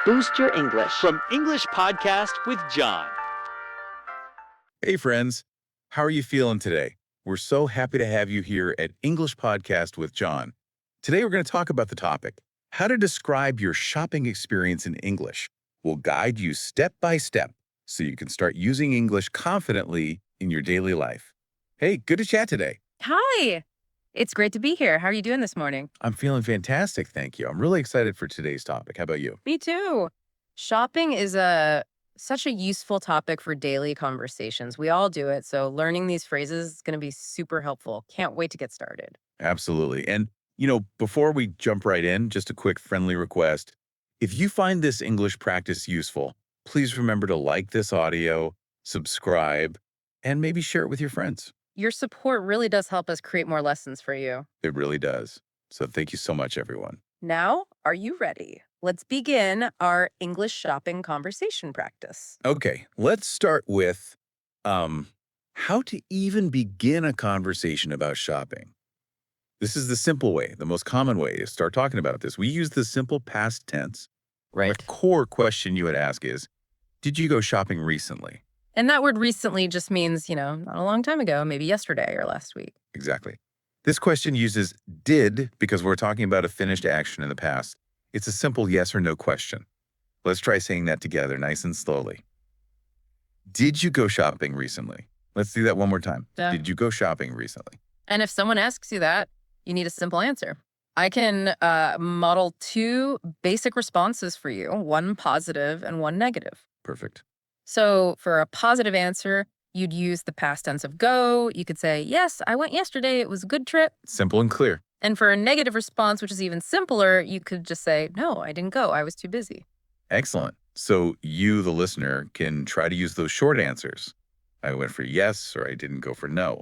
Boost your English. From English Podcast with John. Hey, friends. How are you feeling today? We're so happy to have you here at English Podcast with John. Today, we're going to talk about the topic, how to describe your shopping experience in English. We'll guide you step by step so you can start using English confidently in your daily life. Hey, good to chat today. Hi. It's great to be here. How are you doing this morning? I'm feeling fantastic, thank you. I'm really excited for today's topic. How about you? Me too. Shopping is such a useful topic for daily conversations. We all do it, so learning these phrases is going to be super helpful. Can't wait to get started. Absolutely. And, before we jump right in, just a quick friendly request. If you find this English practice useful, please remember to like this audio, subscribe, and maybe share it with your friends. Your support really does help us create more lessons for you. It really does. So thank you so much, everyone. Now, are you ready? Let's begin our English shopping conversation practice. Okay, let's start with how to even begin a conversation about shopping. This is the simple way, the most common way to start talking about this. We use the simple past tense. Right. The core question you would ask is, did you go shopping recently? And that word recently just means, not a long time ago, maybe yesterday or last week. Exactly. This question uses did because we're talking about a finished action in the past. It's a simple yes or no question. Let's try saying that together nice and slowly. Did you go shopping recently? Let's do that one more time. Yeah. Did you go shopping recently? And if someone asks you that, you need a simple answer. I can model two basic responses for you, one positive and one negative. Perfect. So for a positive answer, you'd use the past tense of go. You could say, yes, I went yesterday. It was a good trip. Simple and clear. And for a negative response, which is even simpler, you could just say, no, I didn't go. I was too busy. Excellent. So you, the listener, can try to use those short answers. I went for yes or I didn't go for no.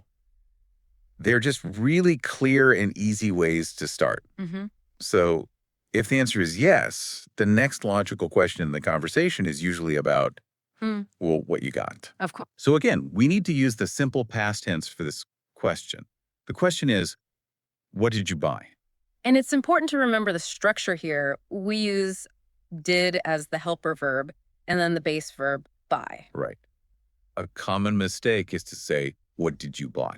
They're just really clear and easy ways to start. Mm-hmm. So if the answer is yes, the next logical question in the conversation is usually about, well, what you got. Of course. So again, we need to use the simple past tense for this question. The question is, what did you buy? And it's important to remember the structure here. We use did as the helper verb and then the base verb buy. Right. A common mistake is to say, what did you buy?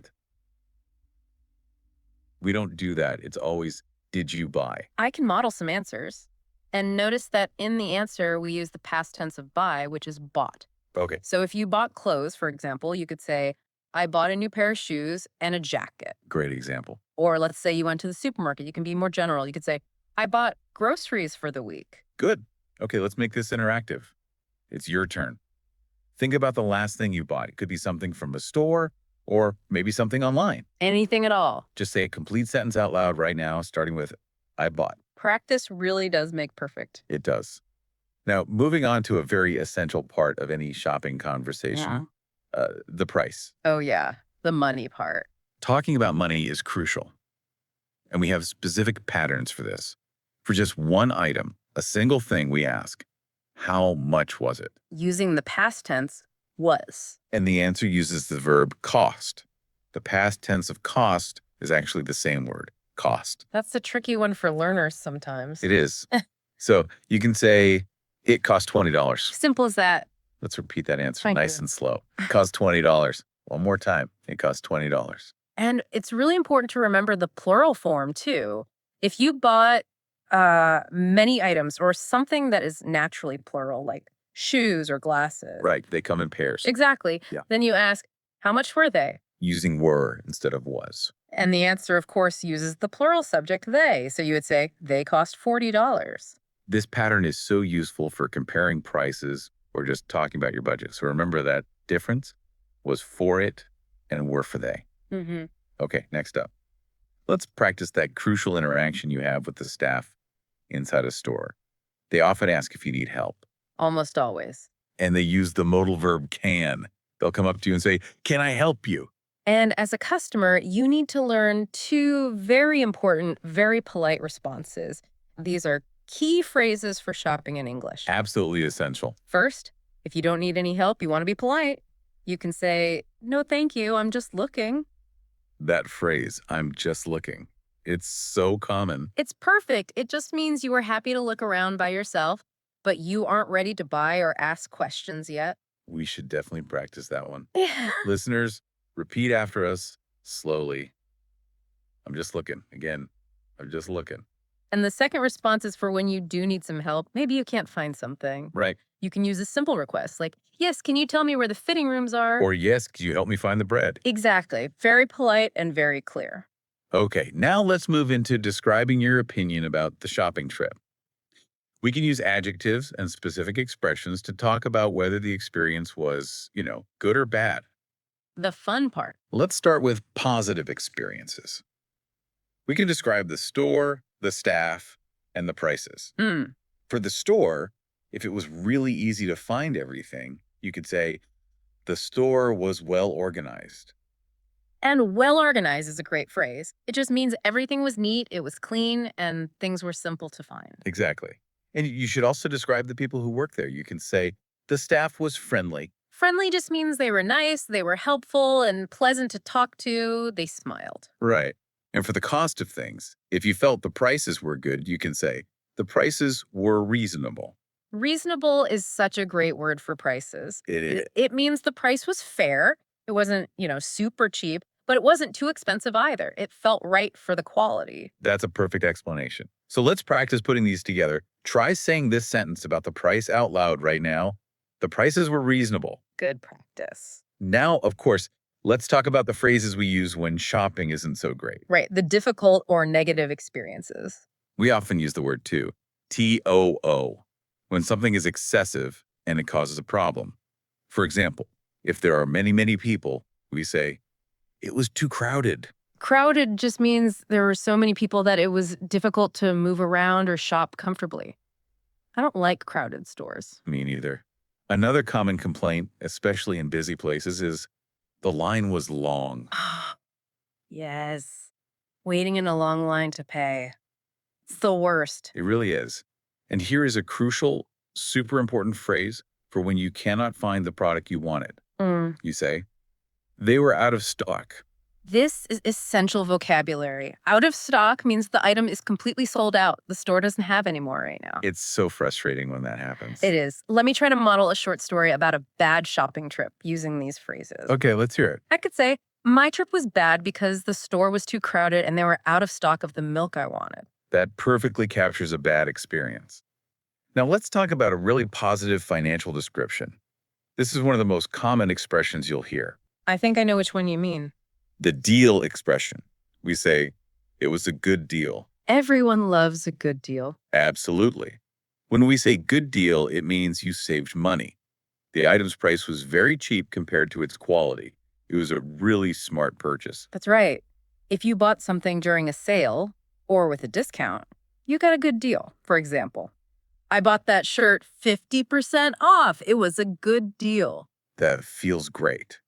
We don't do that. It's always, did you buy? I can model some answers. And notice that in the answer, we use the past tense of buy, which is bought. Okay. So if you bought clothes, for example, you could say, I bought a new pair of shoes and a jacket. Great example. Or let's say you went to the supermarket. You can be more general. You could say, I bought groceries for the week. Good. Okay, let's make this interactive. It's your turn. Think about the last thing you bought. It could be something from a store or maybe something online. Anything at all. Just say a complete sentence out loud right now, starting with, I bought. Practice really does make perfect. It does. Now, moving on to a very essential part of any shopping conversation, the price. Oh, yeah. The money part. Talking about money is crucial. And we have specific patterns for this. For just one item, a single thing, we ask, how much was it? Using the past tense, was. And the answer uses the verb cost. The past tense of cost is actually the same word, cost. That's a tricky one for learners sometimes. It is. So you can say, it cost $20. Simple as that. Let's repeat that answer Thank nice you. and slow. It cost $20. One more time. It cost $20. And it's really important to remember the plural form, too. If you bought many items or something that is naturally plural, like shoes or glasses. Right. They come in pairs. Exactly. Yeah. Then you ask, how much were they? Using were instead of was. And the answer, of course, uses the plural subject they. So you would say, they cost $40. This pattern is so useful for comparing prices or just talking about your budget. So remember that difference was for it and were for they. Mm-hmm. Okay, next up. Let's practice that crucial interaction you have with the staff inside a store. They often ask if you need help. Almost always. And they use the modal verb can. They'll come up to you and say, can I help you? And as a customer, you need to learn two very important, very polite responses. These are key phrases for shopping in English. Absolutely essential. First, if you don't need any help, you want to be polite. You can say, no, thank you, I'm just looking. That phrase, I'm just looking. It's so common. It's perfect. It just means you are happy to look around by yourself. but you aren't ready to buy or ask questions yet. We should definitely practice that one. Yeah. Listeners, repeat after us slowly. I'm just looking. Again, I'm just looking. And the second response is for when you do need some help. Maybe you can't find something. Right. You can use a simple request like, yes, can you tell me where the fitting rooms are? Or yes, could you help me find the bread? Exactly. Very polite and very clear. Okay, now let's move into describing your opinion about the shopping trip. We can use adjectives and specific expressions to talk about whether the experience was, good or bad. The fun part. Let's start with positive experiences. We can describe the store, the staff, and the prices. Mm. For the store, if it was really easy to find everything, you could say, the store was well organized. And well organized is a great phrase. It just means everything was neat, it was clean, and things were simple to find. Exactly. And you should also describe the people who work there. You can say, the staff was friendly. Friendly just means they were nice, they were helpful, and pleasant to talk to. They smiled. Right. And for the cost of things, if you felt the prices were good, you can say, the prices were reasonable. Reasonable is such a great word for prices. It is. It means the price was fair. It wasn't, super cheap, but it wasn't too expensive either. It felt right for the quality. That's a perfect explanation. So let's practice putting these together. Try saying this sentence about the price out loud right now. The prices were reasonable. Good practice. Now, of course, let's talk about the phrases we use when shopping isn't so great. Right. The difficult or negative experiences. We often use the word too, TOO, when something is excessive and it causes a problem. For example, if there are many, many people, we say, it was too crowded. Crowded just means there were so many people that it was difficult to move around or shop comfortably. I don't like crowded stores. Me neither. Another common complaint, especially in busy places, is the line was long. Yes. Waiting in a long line to pay. It's the worst. It really is. And here is a crucial, super important phrase for when you cannot find the product you wanted. You say, they were out of stock. This is essential vocabulary. Out of stock means the item is completely sold out. The store doesn't have any more right now. It's so frustrating when that happens. It is. Let me try to model a short story about a bad shopping trip using these phrases. Okay, let's hear it. I could say, my trip was bad because the store was too crowded and they were out of stock of the milk I wanted. That perfectly captures a bad experience. Now let's talk about a really positive financial description. This is one of the most common expressions you'll hear. I think I know which one you mean. The deal expression. We say, it was a good deal. Everyone loves a good deal. Absolutely. When we say good deal, it means you saved money. The item's price was very cheap compared to its quality. It was a really smart purchase. That's right. If you bought something during a sale or with a discount, you got a good deal. For example, I bought that shirt 50% off. It was a good deal. That feels great.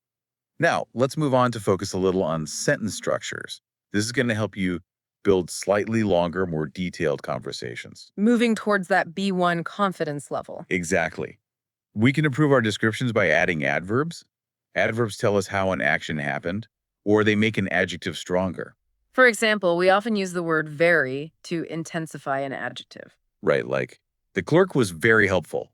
Now, let's move on to focus a little on sentence structures. This is going to help you build slightly longer, more detailed conversations. Moving towards that B1 confidence level. Exactly. We can improve our descriptions by adding adverbs. Adverbs tell us how an action happened, or they make an adjective stronger. For example, we often use the word very to intensify an adjective. Right, like, the clerk was very helpful.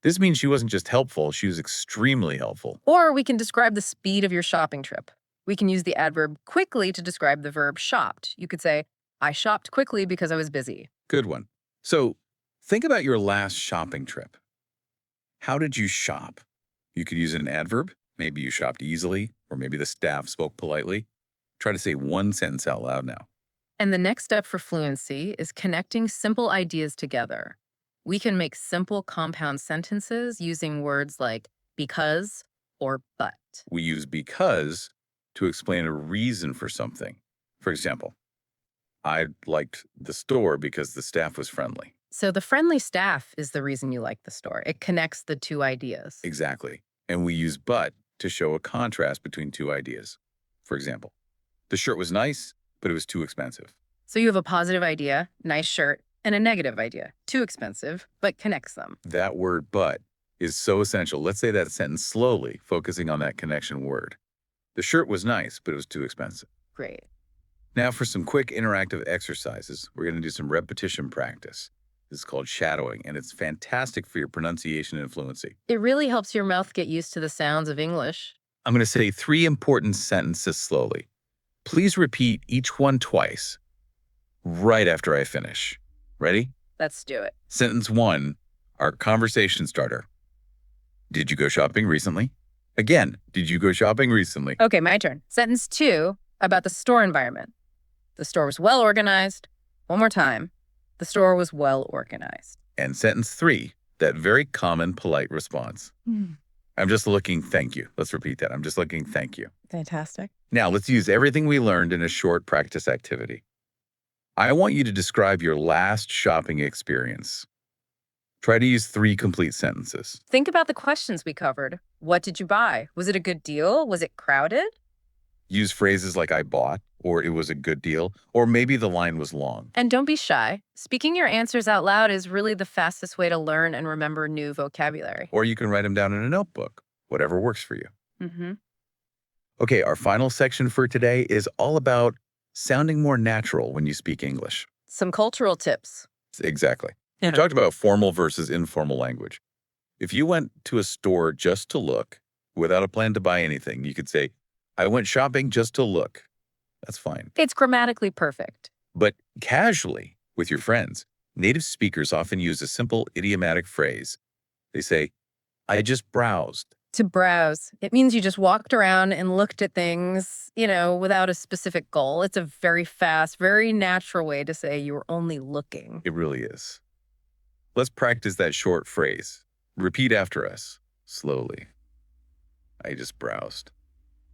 This means she wasn't just helpful, she was extremely helpful. Or we can describe the speed of your shopping trip. We can use the adverb quickly to describe the verb shopped. You could say, I shopped quickly because I was busy. Good one. So, think about your last shopping trip. How did you shop? You could use an adverb. Maybe you shopped easily, or maybe the staff spoke politely. Try to say one sentence out loud now. And the next step for fluency is connecting simple ideas together. We can make simple compound sentences using words like because or but. We use because to explain a reason for something. For example, I liked the store because the staff was friendly. So the friendly staff is the reason you like the store. It connects the two ideas. Exactly. And we use but to show a contrast between two ideas. For example, the shirt was nice, but it was too expensive. So you have a positive idea, nice shirt, and a negative idea, too expensive, but connects them. That word but is so essential. Let's say that sentence slowly, focusing on that connection word. The shirt was nice, but it was too expensive. Great. Now for some quick interactive exercises, we're going to do some repetition practice. This is called shadowing, and it's fantastic for your pronunciation and fluency. It really helps your mouth get used to the sounds of English. I'm going to say 3 important sentences slowly. Please repeat each one twice, right after I finish. Ready? Let's do it. Sentence 1, our conversation starter. Did you go shopping recently? Again, did you go shopping recently? Okay, my turn. Sentence 2 about the store environment. The store was well organized. One more time. The store was well organized. And sentence 3, that very common polite response. I'm just looking, thank you. Let's repeat that. I'm just looking, thank you. Fantastic. Now, let's use everything we learned in a short practice activity. I want you to describe your last shopping experience. Try to use 3 complete sentences. Think about the questions we covered. What did you buy? Was it a good deal? Was it crowded? Use phrases like I bought, or it was a good deal, or maybe the line was long. And don't be shy. Speaking your answers out loud is really the fastest way to learn and remember new vocabulary. Or you can write them down in a notebook, whatever works for you. Mm-hmm. Okay, our final section for today is all about sounding more natural when you speak English. Some cultural tips. Exactly. We talked about formal versus informal language. If you went to a store just to look, without a plan to buy anything, you could say, I went shopping just to look. That's fine. It's grammatically perfect. But casually, with your friends, native speakers often use a simple idiomatic phrase. They say, I just browsed. To browse. It means you just walked around and looked at things, without a specific goal. It's a very fast, very natural way to say you were only looking. It really is. Let's practice that short phrase. Repeat after us, slowly. I just browsed.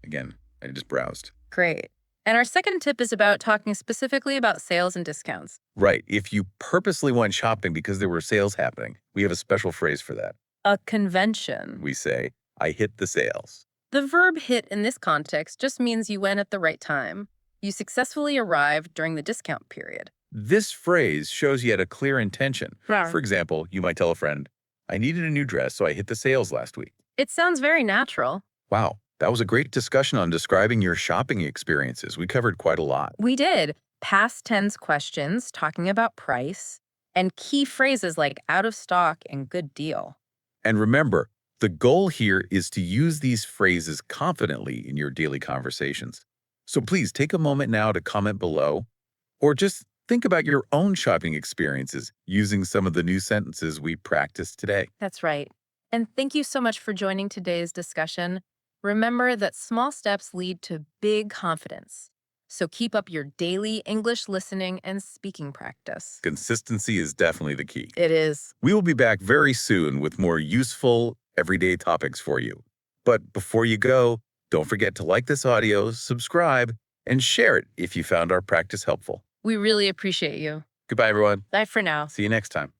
Again, I just browsed. Great. And our second tip is about talking specifically about sales and discounts. Right. If you purposely went shopping because there were sales happening, we have a special phrase for that. A convention. We say, I hit the sales. The verb hit in this context just means you went at the right time. You successfully arrived during the discount period. This phrase shows you had a clear intention. Right. For example, you might tell a friend, I needed a new dress, so I hit the sales last week. It sounds very natural. Wow, that was a great discussion on describing your shopping experiences. We covered quite a lot. We did. Past tense questions, talking about price, and key phrases like out of stock and good deal. And remember, the goal here is to use these phrases confidently in your daily conversations. So please take a moment now to comment below, or just think about your own shopping experiences using some of the new sentences we practiced today. That's right. And thank you so much for joining today's discussion. Remember that small steps lead to big confidence. So keep up your daily English listening and speaking practice. Consistency is definitely the key. It is. We will be back very soon with more useful, everyday topics for you. But before you go, don't forget to like this audio, subscribe, and share it if you found our practice helpful. We really appreciate you. Goodbye, everyone. Bye for now. See you next time.